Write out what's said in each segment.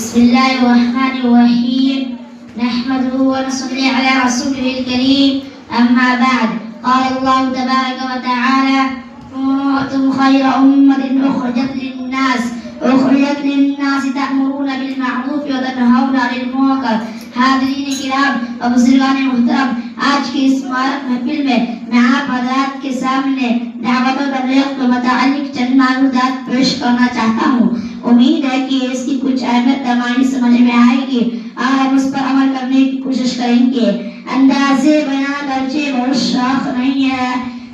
بسم الله الرحمن الرحيم نحمده ونصلي على رسوله الكريم أما بعد قال الله تبارك وتعالى كنتم خير أمة أخرجت للناس تأمرون بالمعروف وتنهون عن المنكر. حاضرین کرام اور بزرگان محترم، آج کی اس مبارک محفل میں آپ حضرات کے سامنے دعوت و تبلیغ کے متعلق چند معلومات پیش کرنا چاہتا ہوں. امید ہے کہ اس کی کچھ اہمیت ہماری سمجھ میں آئے گی اور ہم اس پر عمل کرنے کی کوشش کریں گے. اندازے بیان درجے بہت شاخ نہیں ہے،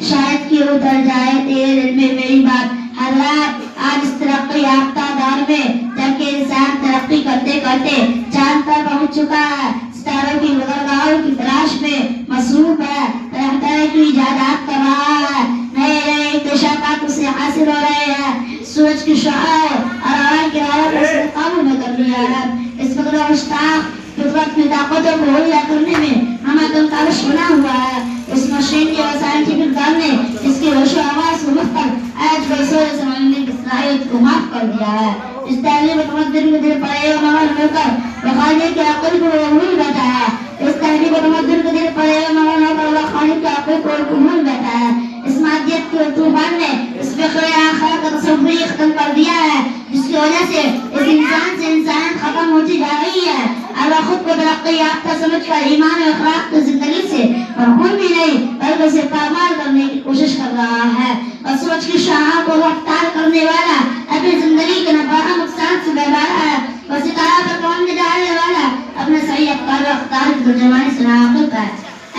شاید کہ اتر جائے تیرے دل میں میری بات. حضرات، آج اس ترقی یافتہ دور میں جبکہ انسان ترقی کرتے کرتے چاند پر پہنچ چکا ہے، ستاروں کی گزرگاہوں کی تلاش میں مصروف ہے، طرح طرح کی ایجادات کر رہا ہے، نئے نئے اکتشافات اسے حاصل ہو رہے ہیں، سورج کی شعاع اور ہوا کی روایت اس نے قابو میں کر لیا ہے. اس فکر و مشتاق فطرت میں طاقتوں کو مہیا کرنے میں ہمیں تم کاوش بنا ہوا ہے. اس مشین کے اور سائنٹیفک دور نے اس کی ہوش و آواز کو مختل آج کو سوچ سمجھنے کی صلاحیت کو معاف کر دیا ہے. اس تعلیم تمدن کے دل پر ایک نمر ہو کر بخانے کے عقل کو بھول بیٹھا ہے. اس تعلیم تمدن کے دل پر ایک نمر ہو کر بخانے کے عقل کو بھول بیٹھا ہے. اس مادیت کے طوفان نے اس فکر آخرت کا تصور ختم کر دیا ہے، جس کی وجہ سے اس انسان سے انسانیت ختم ہوتی جا رہی ہے اور وہ خود کو ترقی یافتہ سمجھ کر ایمان و اخلاق کی زندگی سے محروم بھی نہیں بلکہ اسے پامال کرنے کی کوشش کر رہا ہے. اور سوچ کی شاہوں کو رفتار کرنے والا اپنی زندگی کے نفع نقصان سے بہتر ہے. اور ستارہ پر پہنچنے ڈالنے والا اپنے صحیح افکار و اقدار کی ترجمانی سے ناواقف ہے.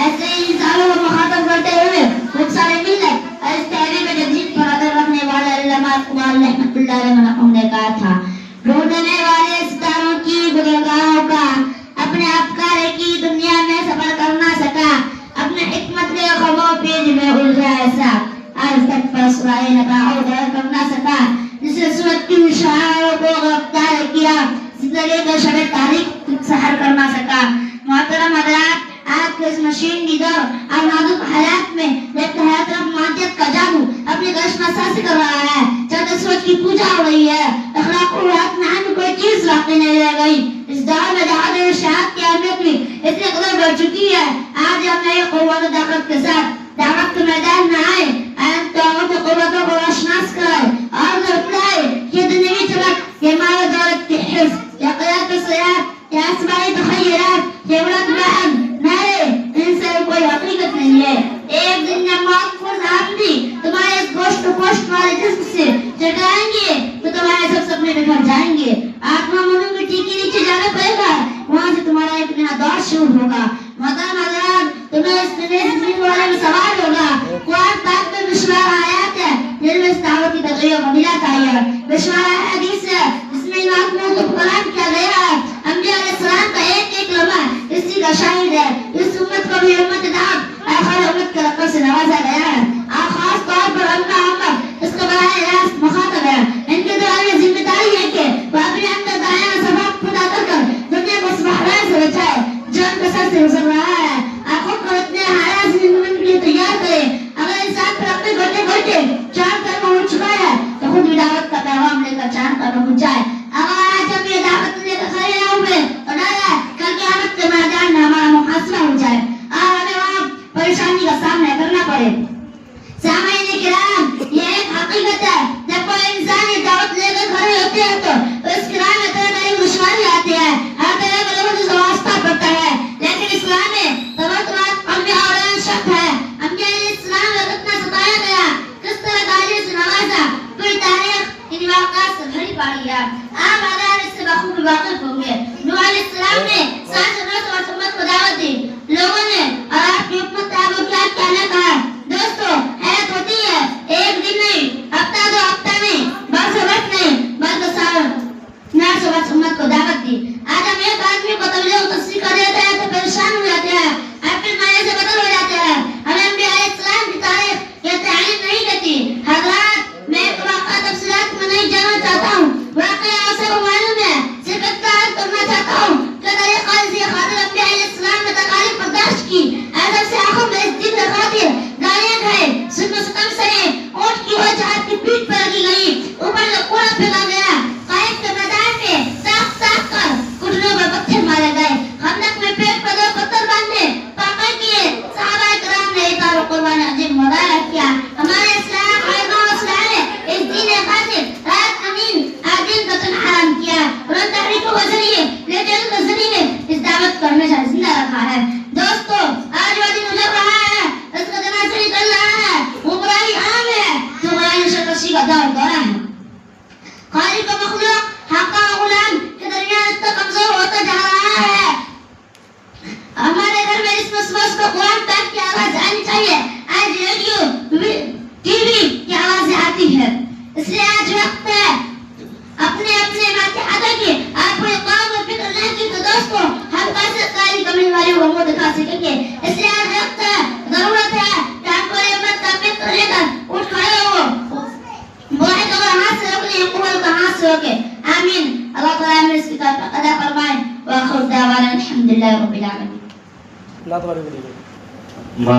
ایسے ہی انسانوں کو مخاطب کرتے ہوئے خود سارے ملت اور اس تحریر میں جدید پر اثر رکھنے والا علامہ اقبال رحمۃ اللہ علیہ مرحوم نے کہا تھا، ڈھونڈنے والے ستاروں کی گزرگاہوں کا اپنے افکار کی دنیا میں سفر کر نہ سکا، اپنے حکمت کے خمو پیج میں الجھا ایسا آج تک پر سرائے نقاہوں در کر نہ سکا، جسے سورج کی شعاعوں کو گرفتار کیا زندگی کا شب تاریخ سحر کر نہ سکا. محترم حضرات، آج کے اس مشین کی دور اور نازک حالات میں جب ہر طرف مادیت کا جادو اپنی گشت مساسی کر رہا ہے، جب سوچ کی پوجا ہو رہی ہے، اخلاق و رات میں کوئی چیز باقی نہیں رہ گئی. اس دور میں جہاد و ارشاد کی اہمیت بھی اتنی قدر بڑھ چکی ہے. آج ہم نئی قوت و طاقت کے ساتھ دعوت کے میدان میں آئے، طاقت و قوتوں کو اشناس کرائے اور بتلائے یہ دنیوی چمک، یہ مال دولت کی حفظ، یہ قیادت سیاحت، یہ آسمانی تخیلات، یہ ولد بہن نئے ان سے کوئی حقیقت نہیں ہے. ایک دن جب موت کو آدمی تمہارے اس گوشت و پوشت والے جسم سے چٹائیں گے تو تمہارے سب سپنے بکھر جائیں گے. آتما منو مٹی کے نیچے جانا پڑے گا، وہاں سے تمہارا ایک نیا دور شروع ہوگا. محترم حضرات، تمہیں اس زمین والے میں سوال ہوگا. قرآن پاک میں بشوار آیات ہے جن میں اس دعوت کی تقریر و فضیلت آئی ہے، بشوار حدیث ہے جس میں مضمون کو بیان کیا گیا ہے. انبیاء علیہ السلام کا ایک ایک لمحہ اسی کا شاہد ہے. اس امت کو بھی امت دعوت آخر امت کے لقب سے نوازا گیا ہے اور خاص طور پر اللہ عمر اس کو براہ راست مخاطب ہے. ان کے دعا میں ذمہ داری ہے کہ وہ اپنے اندر دائیں صفات پیدا کر کر دنیا کو اس بحران سے بچائے جو ان کے سر سے گزر رہا ہے، اور خود کو اتنے حالات سے زندگی کے لیے تیار کرے. اگر انسان پر اپنے گھٹے گھٹے چاند پر پہنچ چکا ہے تو خود بھی دعوت کا پیغام لے کر چاند پر پہنچ جائے. اگر آج ہم یہ دعوت لے کر کھڑے نہ ہوئے تو ڈر ہے کل قیامت کے میدان میں ہمارا محاسبہ ہو جائے اور ہمیں وہاں پریشانی کا سامنا کرنا پڑے. سامعین کرام، یہ ایک حقیقت ہے جب کوئی انسان یہ دعوت لے کر کھڑے ہوتے ہیں تو اس کے راہ میں طرح طرح دشواری آتی ہے، ہر طرح کے لوگوں سے واسطہ پڑتا ہے. لیکن اسلام میں تبرکات انبیاء اور شک ہے. انبیاء علیہ السلام کا کتنا ستایا گیا، کس طرح تعلیم سے نوازا، پوری تاریخ ان واقعات سے بھری پڑی ہے. آپ حضرات اس سے بخوبی واقف ہوں گے. نوح علیہ السلام نے 700 امت کو دعوت دی. لوگوں نے اور آپ کی امت آپ کو کیا کہنا کہا. دوستو، حیرت ہوتی ہے، ایک دن نہیں، ہفتہ دو ہفتہ نہیں، برس برس نہیں، بلکہ 900 امت کو دعوت دی. آج ہم ایک آدمی کو تبلیغ تصدیق کر دیتے ہیں تو پریشان ہو جاتے ہیں، اپنے معنی سے بدل ہو جاتے ہیں. ہمیں انبیاء علیہ السلام کی تاریخ یہ تعلیم نہیں دیتی. حضرات، میں ایک واقعہ تفصیلات میں نہیں جانا چاہتا ہوں، واقعہ آپ کو معلوم ہے، صرف اتنا عرض کرنا چاہتا ہوں کہ طریقہ سے خاطر انبیاء علیہ السلام نے تکالیف برداشت کی، ادب سے آنکھوں میں اس دن خاطر گالیاں کھائے، ظلم و ستم سہے، اونٹ کی وہ جہاد کی پیٹھ پر لگی گئی، اوپر سے کوڑا پھینکا گیا، قائد کے میدان میں تاخت تاخت کر خالق و مخلوق، حق و غلام کے درمیان اتنا کمزور ہوتا جا رہا ہے. ہمارے گھر میں اس مسئلے کو قرآن پاک کی آواز آنی چاہیے. آج ریڈیو ٹی وی کی آوازیں آتی ہے. اس لیے آج وقت ہے اپنے اپنے ماتحدہ کی آپ کو قوم اور فکر لے کی. تو دوستوں ہم کیسے ساری کمی والی کو منہ دکھا سکیں گے؟ اس لیے آج وقت ہے، ضرورت ہے کہ آپ کو امت کا فکر لے کر اٹھ کھڑے ہو. برائی کا ہاتھ سے روکنے، قبول کا ہاتھ سے روکے. آمین. اللہ تعالیٰ ہمیں اس کی طرف ادا فرمائے. وآخر دعوانا الحمد للہ رب العالمین. اللہ تبارک و تعالی.